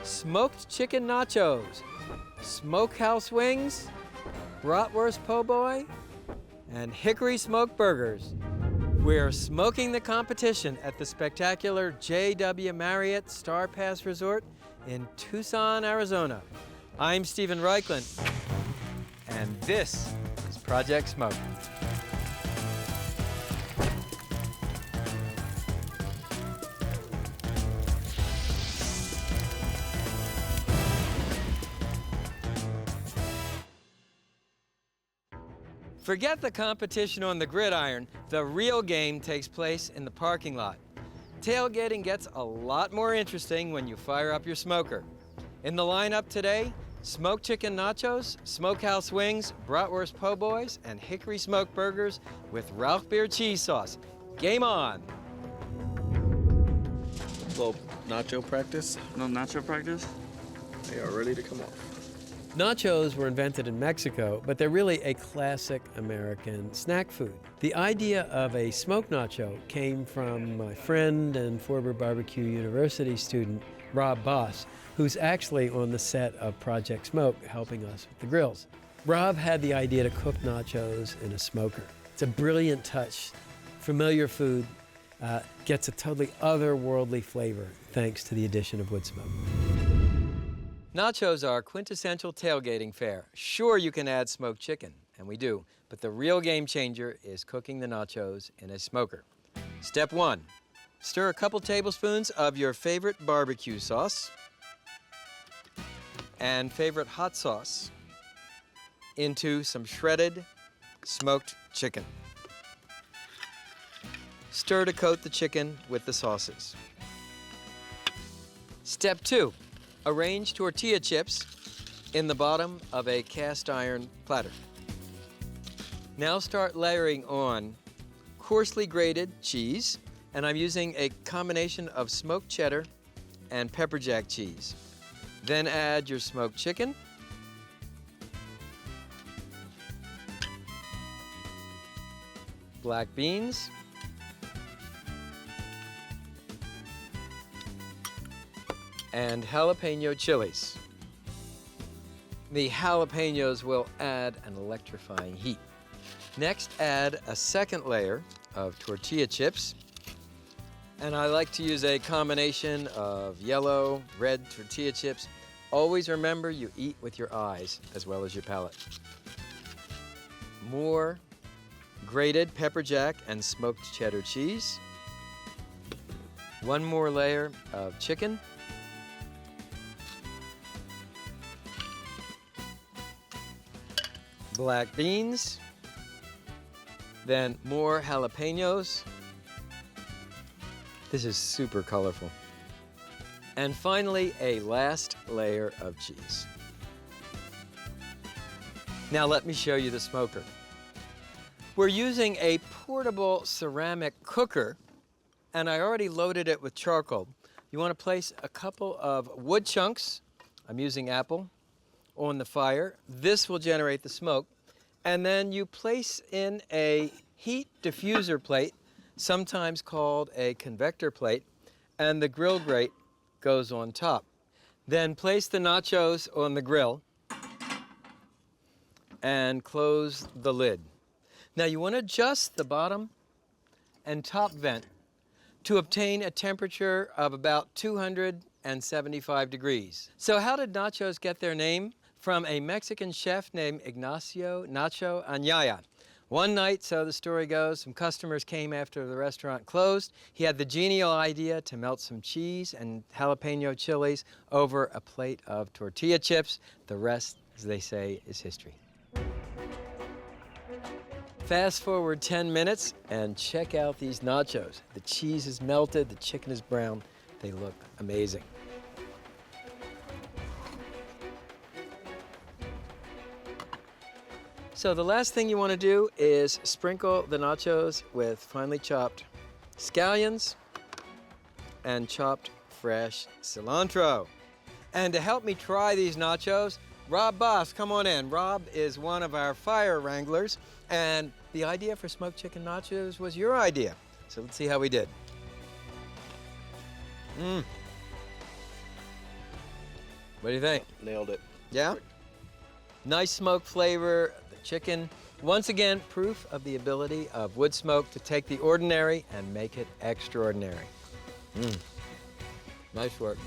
smoked chicken nachos, Smokehouse wings, Bratwurst po' boy, and Hickory-smoked burgers. We're smoking the competition at the spectacular J.W. Marriott Star Pass Resort in Tucson, Arizona. I'm Stephen Raichlen, and this is Project Smoke. Forget the competition on the gridiron. The real game takes place in the parking lot. Tailgating gets a lot more interesting when you fire up your smoker. In the lineup today, smoked chicken nachos, Smokehouse wings, Bratwurst po' boys, and Hickory-smoked burgers with Rauchbier cheese sauce. Game on! Little nacho practice. No nacho practice? They are ready to come off. Nachos were invented in Mexico, but they're really a classic American snack food. The idea of a smoked nacho came from my friend and former Barbecue University student, Rob Boss, who's actually on the set of Project Smoke helping us with the grills. Rob had the idea to cook nachos in a smoker. It's a brilliant touch. Familiar food gets a totally otherworldly flavor thanks to the addition of wood smoke. Nachos are quintessential tailgating fare. Sure, you can add smoked chicken, and we do, but the real game changer is cooking the nachos in a smoker. Step 1, stir a couple tablespoons of your favorite barbecue sauce and favorite hot sauce into some shredded smoked chicken. Stir to coat the chicken with the sauces. Step 2, arrange tortilla chips in the bottom of a cast iron platter. Now start layering on coarsely grated cheese, and I'm using a combination of smoked cheddar and pepper jack cheese. Then add your smoked chicken, black beans, and jalapeno chilies. The jalapenos will add an electrifying heat. Next, add a second layer of tortilla chips. And I like to use a combination of yellow, red tortilla chips. Always remember you eat with your eyes as well as your palate. More grated pepper jack and smoked cheddar cheese. One more layer of chicken. Black beans, then more jalapenos. This is super colorful. And finally, a last layer of cheese. Now let me show you the smoker. We're using a portable ceramic cooker, and I already loaded it with charcoal. You want to place a couple of wood chunks, I'm using apple, on the fire. This will generate the smoke. And then you place in a heat diffuser plate, sometimes called a convector plate, and the grill grate goes on top. Then place the nachos on the grill and close the lid. Now you want to adjust the bottom and top vent to obtain a temperature of about 275 degrees. So how did nachos get their name? From a Mexican chef named Ignacio Nacho Anaya. One night, so the story goes, some customers came after the restaurant closed. He had the genial idea to melt some cheese and jalapeno chilies over a plate of tortilla chips. The rest, as they say, is history. Fast forward 10 minutes and check out these nachos. The cheese is melted, the chicken is brown. They look amazing. So the last thing you want to do is sprinkle the nachos with finely chopped scallions and chopped fresh cilantro. And to help me try these nachos, Rob Boss, come on in. Rob is one of our fire wranglers, and the idea for smoked chicken nachos was your idea. So let's see how we did. What do you think? Nailed it. Yeah? Nice smoke flavor of the chicken. Once again, proof of the ability of wood smoke to take the ordinary and make it extraordinary. Nice work.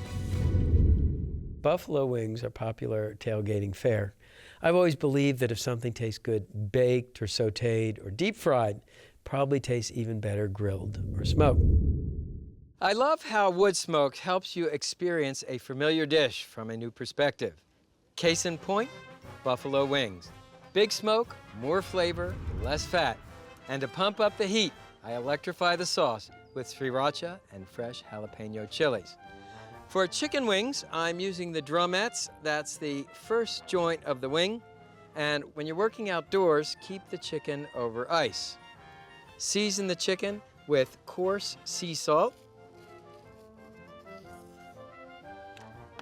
Buffalo wings are popular tailgating fare. I've always believed that if something tastes good baked or sautéed or deep fried, it probably tastes even better grilled or smoked. I love how wood smoke helps you experience a familiar dish from a new perspective. Case in point, buffalo wings. Big smoke, more flavor, less fat. And to pump up the heat, I electrify the sauce with Sriracha and fresh jalapeno chilies. For chicken wings, I'm using the drumettes. That's the first joint of the wing. And when you're working outdoors, keep the chicken over ice. Season the chicken with coarse sea salt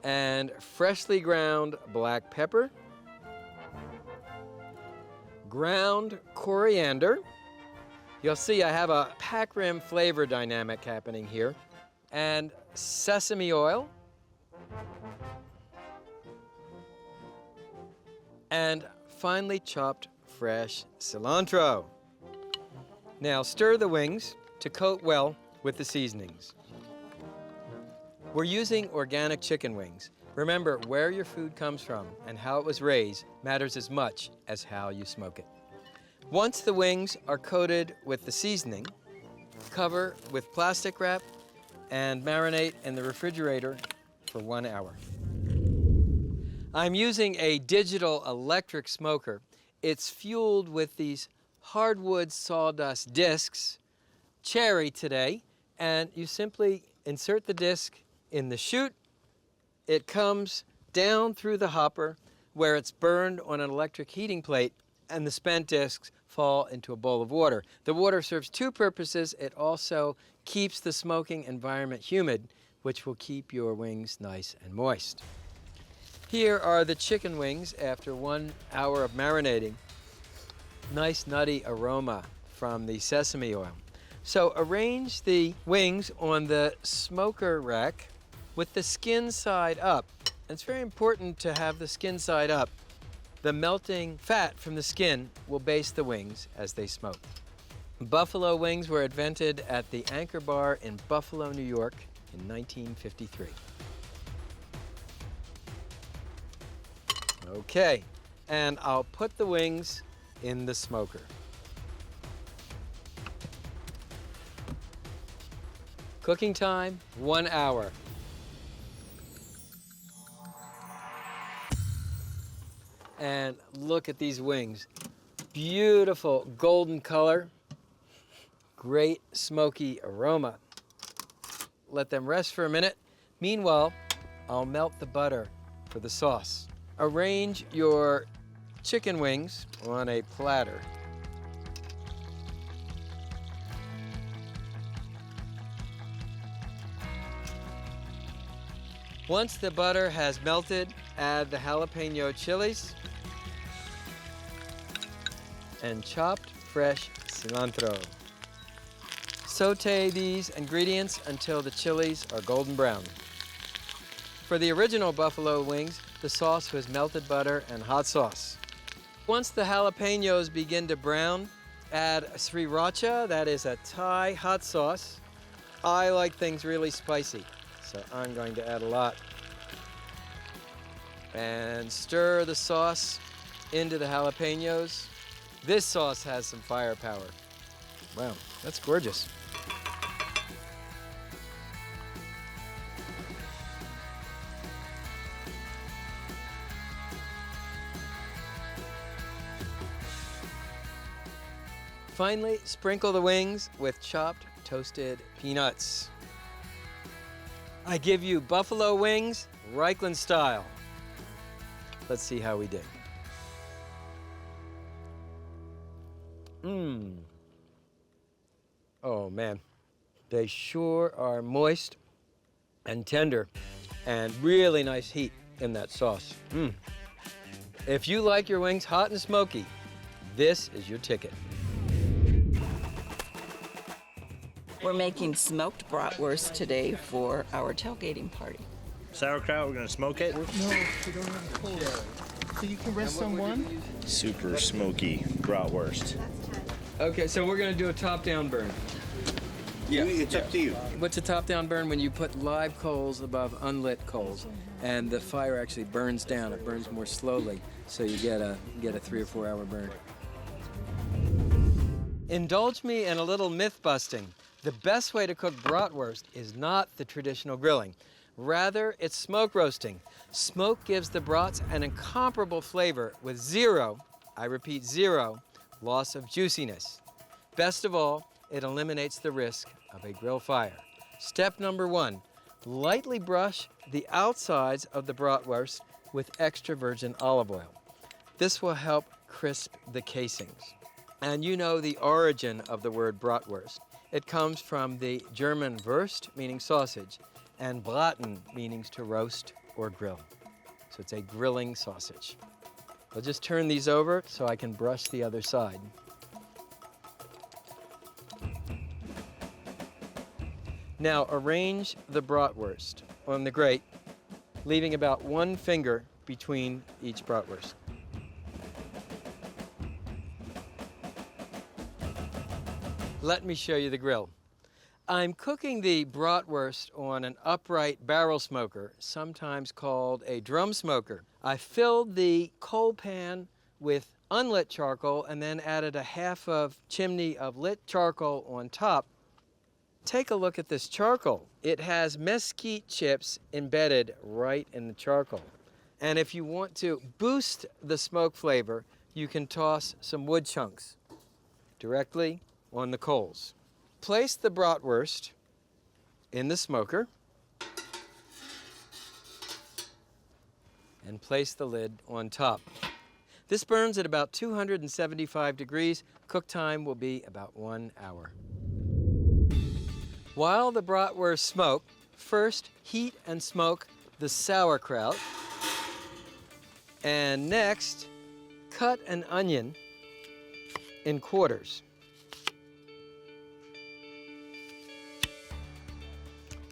and freshly ground black pepper, ground coriander. You'll see I have a pack rim flavor dynamic happening here, and sesame oil, and finely chopped fresh cilantro. Now stir the wings to coat well with the seasonings. We're using organic chicken wings. Remember, where your food comes from and how it was raised matters as much as how you smoke it. Once the wings are coated with the seasoning, cover with plastic wrap and marinate in the refrigerator for 1 hour. I'm using a digital electric smoker. It's fueled with these hardwood sawdust discs, cherry today, and you simply insert the disc in the chute. It comes down through the hopper where it's burned on an electric heating plate, and the spent discs fall into a bowl of water. The water serves two purposes. It also keeps the smoking environment humid, which will keep your wings nice and moist. Here are the chicken wings after 1 hour of marinating. Nice nutty aroma from the sesame oil. So arrange the wings on the smoker rack with the skin side up. It's very important to have the skin side up. The melting fat from the skin will baste the wings as they smoke. Buffalo wings were invented at the Anchor Bar in Buffalo, New York in 1953. Okay, and I'll put the wings in the smoker. Cooking time, 1 hour. And look at these wings. Beautiful golden color, great smoky aroma. Let them rest for a minute. Meanwhile, I'll melt the butter for the sauce. Arrange your chicken wings on a platter. Once the butter has melted, add the jalapeno chilies and chopped fresh cilantro. Sauté these ingredients until the chilies are golden brown. For the original buffalo wings, the sauce was melted butter and hot sauce. Once the jalapenos begin to brown, add Sriracha, that is a Thai hot sauce. I like things really spicy, so I'm going to add a lot. And stir the sauce into the jalapenos. This sauce has some firepower. Wow, that's gorgeous. Finally, sprinkle the wings with chopped toasted peanuts. I give you buffalo wings, Raichlen style. Let's see how we did. Oh man, they sure are moist and tender and really nice heat in that sauce. If you like your wings hot and smoky, this is your ticket. We're making smoked bratwurst today for our tailgating party. Sauerkraut, we're gonna smoke it. No, we don't have a coal. So you can rest on one? Super smoky bratwurst. Okay, so we're gonna do a top-down burn. It's up to you. What's a top-down burn? When you put live coals above unlit coals, and the fire actually burns down. It burns more slowly, so you get a 3 or 4 hour burn. Indulge me in a little myth busting. The best way to cook bratwurst is not the traditional grilling. Rather, it's smoke roasting. Smoke gives the brats an incomparable flavor with zero, I repeat zero, loss of juiciness. Best of all, it eliminates the risk of a grill fire. Step number 1, lightly brush the outsides of the bratwurst with extra virgin olive oil. This will help crisp the casings. And you know the origin of the word bratwurst. It comes from the German Wurst, meaning sausage, and braten, meaning to roast or grill. So it's a grilling sausage. I'll just turn these over so I can brush the other side. Now arrange the bratwurst on the grate, leaving about 1 finger between each bratwurst. Let me show you the grill. I'm cooking the bratwurst on an upright barrel smoker, sometimes called a drum smoker. I filled the coal pan with unlit charcoal and then added a half of chimney of lit charcoal on top. Take a look at this charcoal. It has mesquite chips embedded right in the charcoal. And if you want to boost the smoke flavor, you can toss some wood chunks directly on the coals. Place the bratwurst in the smoker and place the lid on top. This burns at about 275 degrees. Cook time will be about 1 hour. While the bratwurst smoke, first heat and smoke the sauerkraut, and next cut an onion in quarters.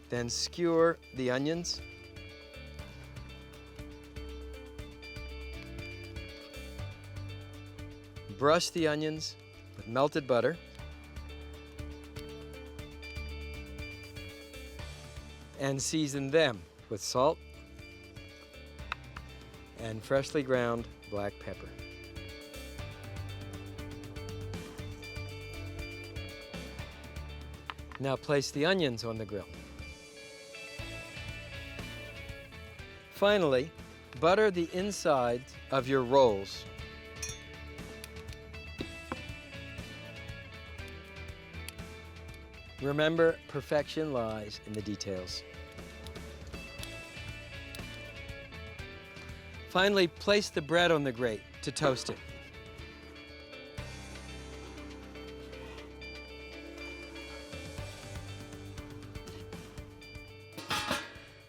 Then skewer the onions. Brush the onions with melted butter. And season them with salt and freshly ground black pepper. Now place the onions on the grill. Finally, butter the inside of your rolls. Remember, perfection lies in the details. Finally, place the bread on the grate to toast it.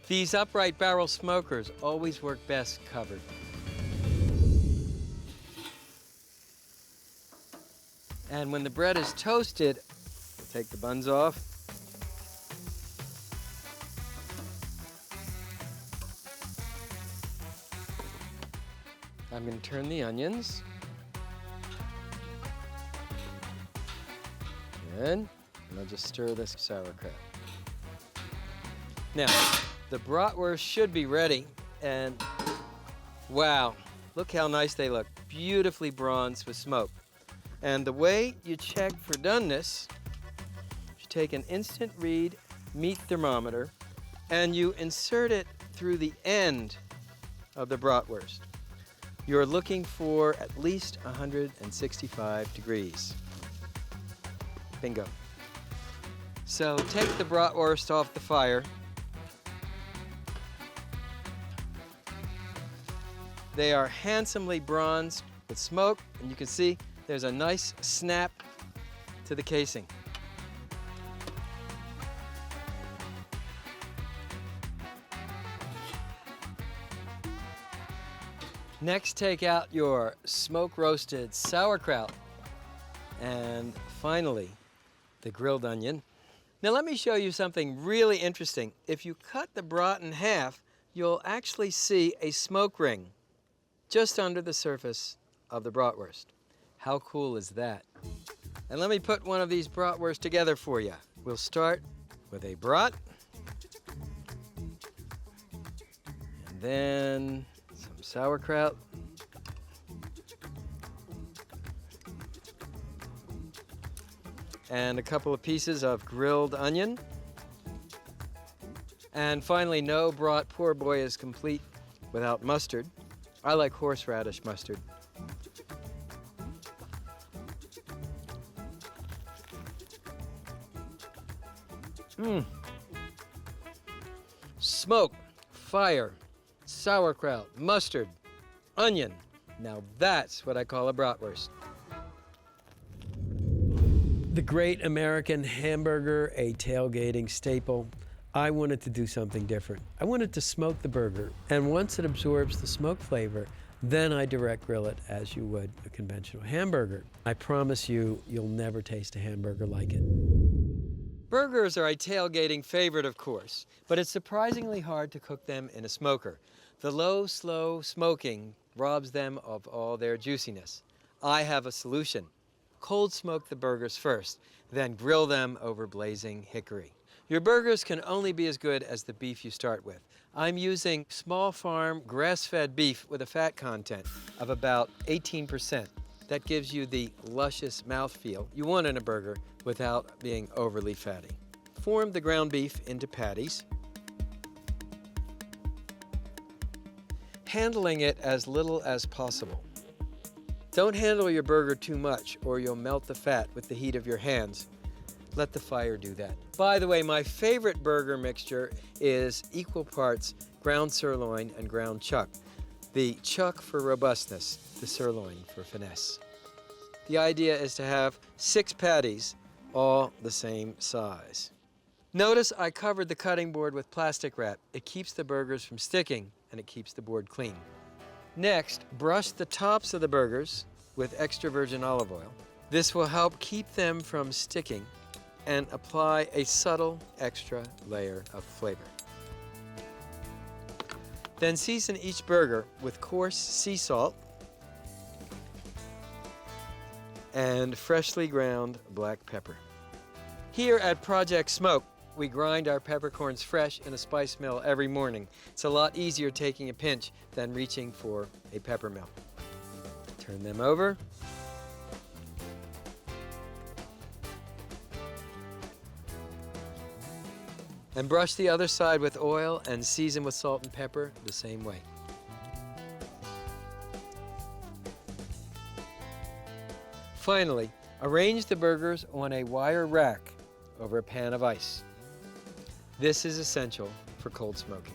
These upright barrel smokers always work best covered. And when the bread is toasted, take the buns off. I'm going to turn the onions. Good. And I'll just stir this sauerkraut. Now, the bratwurst should be ready, and wow, look how nice they look. Beautifully bronzed with smoke. And the way you check for doneness, you take an instant read meat thermometer and you insert it through the end of the bratwurst. You're looking for at least 165 degrees. Bingo. So take the bratwurst off the fire. They are handsomely bronzed with smoke, and you can see there's a nice snap to the casing. Next, take out your smoke-roasted sauerkraut, and finally, the grilled onion. Now let me show you something really interesting. If you cut the brat in half, you'll actually see a smoke ring just under the surface of the bratwurst. How cool is that? And let me put one of these bratwurst together for you. We'll start with a brat, and then some sauerkraut, and a couple of pieces of grilled onion. And finally, no brat poor boy is complete without mustard. I like horseradish mustard. Smoke, fire, sauerkraut, mustard, onion. Now that's what I call a bratwurst. The great American hamburger, a tailgating staple. I wanted to do something different. I wanted to smoke the burger, and once it absorbs the smoke flavor, then I direct grill it as you would a conventional hamburger. I promise you, you'll never taste a hamburger like it. Burgers are a tailgating favorite, of course, but it's surprisingly hard to cook them in a smoker. The low, slow smoking robs them of all their juiciness. I have a solution. Cold smoke the burgers first, then grill them over blazing hickory. Your burgers can only be as good as the beef you start with. I'm using small farm grass-fed beef with a fat content of about 18%. That gives you the luscious mouthfeel you want in a burger without being overly fatty. Form the ground beef into patties, handling it as little as possible. Don't handle your burger too much or you'll melt the fat with the heat of your hands. Let the fire do that. By the way, my favorite burger mixture is equal parts ground sirloin and ground chuck. The chuck for robustness, the sirloin for finesse. The idea is to have 6 patties, all the same size. Notice I covered the cutting board with plastic wrap. It keeps the burgers from sticking and it keeps the board clean. Next, brush the tops of the burgers with extra virgin olive oil. This will help keep them from sticking and apply a subtle extra layer of flavor. Then season each burger with coarse sea salt and freshly ground black pepper. Here at Project Smoke, we grind our peppercorns fresh in a spice mill every morning. It's a lot easier taking a pinch than reaching for a pepper mill. Turn them over. And brush the other side with oil and season with salt and pepper the same way. Finally, arrange the burgers on a wire rack over a pan of ice. This is essential for cold smoking.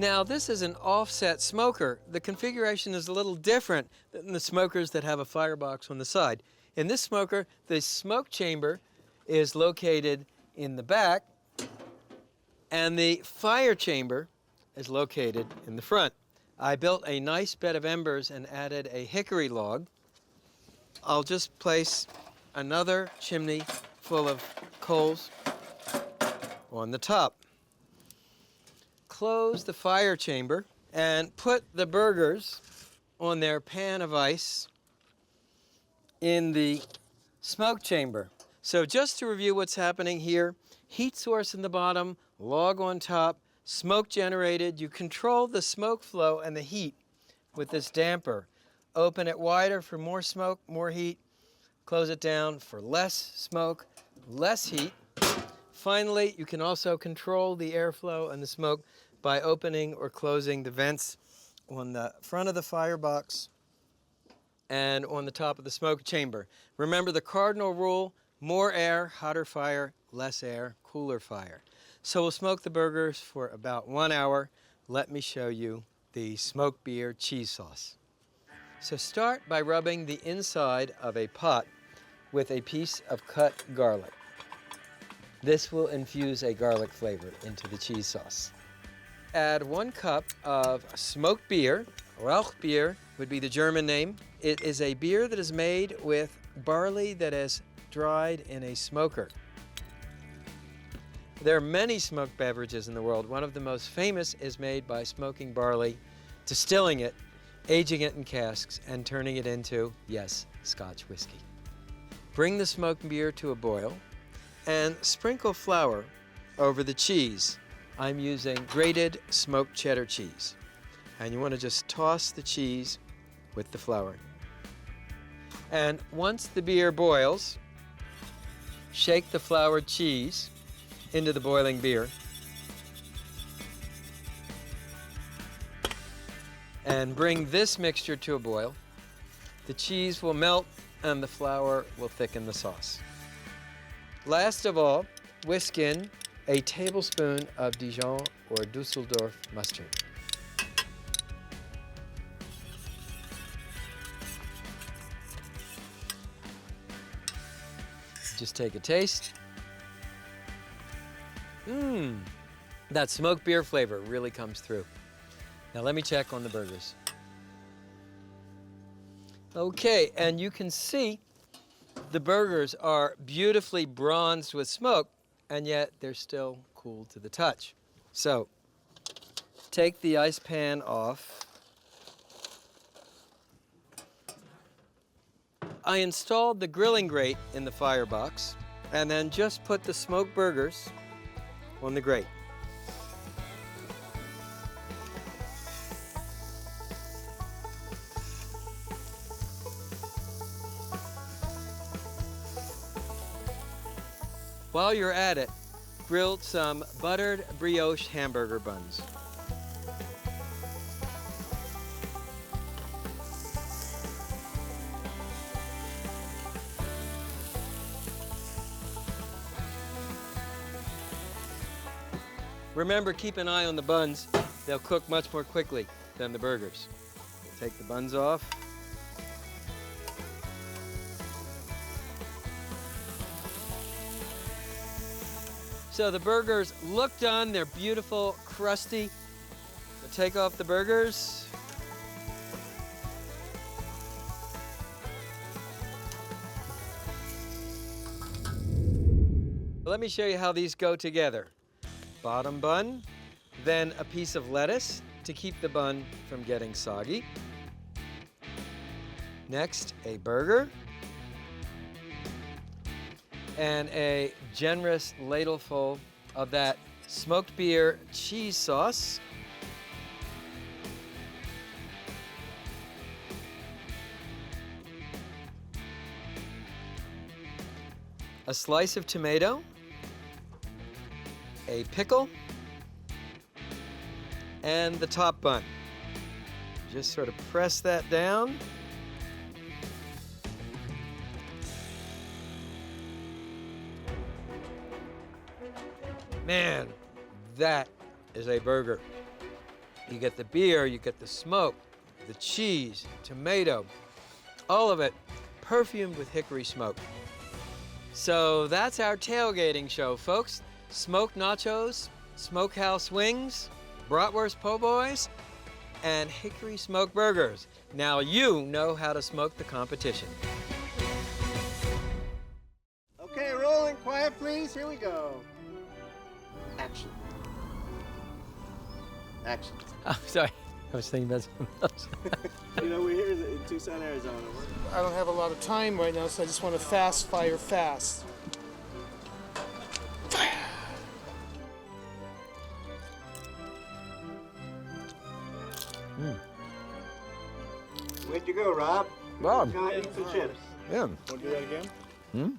Now, this is an offset smoker. The configuration is a little different than the smokers that have a firebox on the side. In this smoker, the smoke chamber is located in the back, and the fire chamber is located in the front. I built a nice bed of embers and added a hickory log. I'll just place another chimney full of coals on the top. Close the fire chamber and put the burgers on their pan of ice in the smoke chamber. So just to review what's happening here, heat source in the bottom, log on top, smoke generated. You control the smoke flow and the heat with this damper. Open it wider for more smoke, more heat. Close it down for less smoke, less heat. Finally, you can also control the airflow and the smoke by opening or closing the vents on the front of the firebox and on the top of the smoke chamber. Remember the cardinal rule: more air, hotter fire; less air, cooler fire. So we'll smoke the burgers for about 1 hour. Let me show you the Smokebeer cheese sauce. So start by rubbing the inside of a pot with a piece of cut garlic. This will infuse a garlic flavor into the cheese sauce. Add 1 cup of smoked beer. Rauchbier would be the German name. It is a beer that is made with barley that is dried in a smoker. There are many smoked beverages in the world. One of the most famous is made by smoking barley, distilling it, aging it in casks, and turning it into, yes, Scotch whiskey. Bring the smoked beer to a boil and sprinkle flour over the cheese. I'm using grated smoked cheddar cheese. And you want to just toss the cheese with the flour. And once the beer boils, shake the floured cheese into the boiling beer. And bring this mixture to a boil. The cheese will melt and the flour will thicken the sauce. Last of all, whisk in a tablespoon of Dijon or Dusseldorf mustard. Just take a taste. That smoked beer flavor really comes through. Now let me check on the burgers. Okay, and you can see the burgers are beautifully bronzed with smoke, and yet they're still cool to the touch. So, take the ice pan off. I installed the grilling grate in the firebox, and then just put the smoked burgers on the grate. While you're at it, grill some buttered brioche hamburger buns. Remember, keep an eye on the buns. They'll cook much more quickly than the burgers. Take the buns off. So the burgers look done, they're beautiful, crusty. So take off the burgers. Let me show you how these go together. Bottom bun, then a piece of lettuce to keep the bun from getting soggy. Next, a burger. And a generous ladleful of that smoked beer cheese sauce. A slice of tomato, a pickle, and the top bun. Just sort of press that down. Man, that is a burger. You get the beer, you get the smoke, the cheese, tomato, all of it perfumed with hickory smoke. So that's our tailgating show, folks. Smoked nachos, Smokehouse wings, Bratwurst po' boys, and hickory smoked burgers. Now you know how to smoke the competition. Okay, rolling. Quiet, please. Here we go. Action. Action. Oh, sorry. I was thinking about something else. You know, we're here in Tucson, Arizona. I don't have a lot of time right now, so I just want to fast fire fast. Fire! Where'd you go, Rob? Rob. Go eat some chips. Yeah. Want to do that again?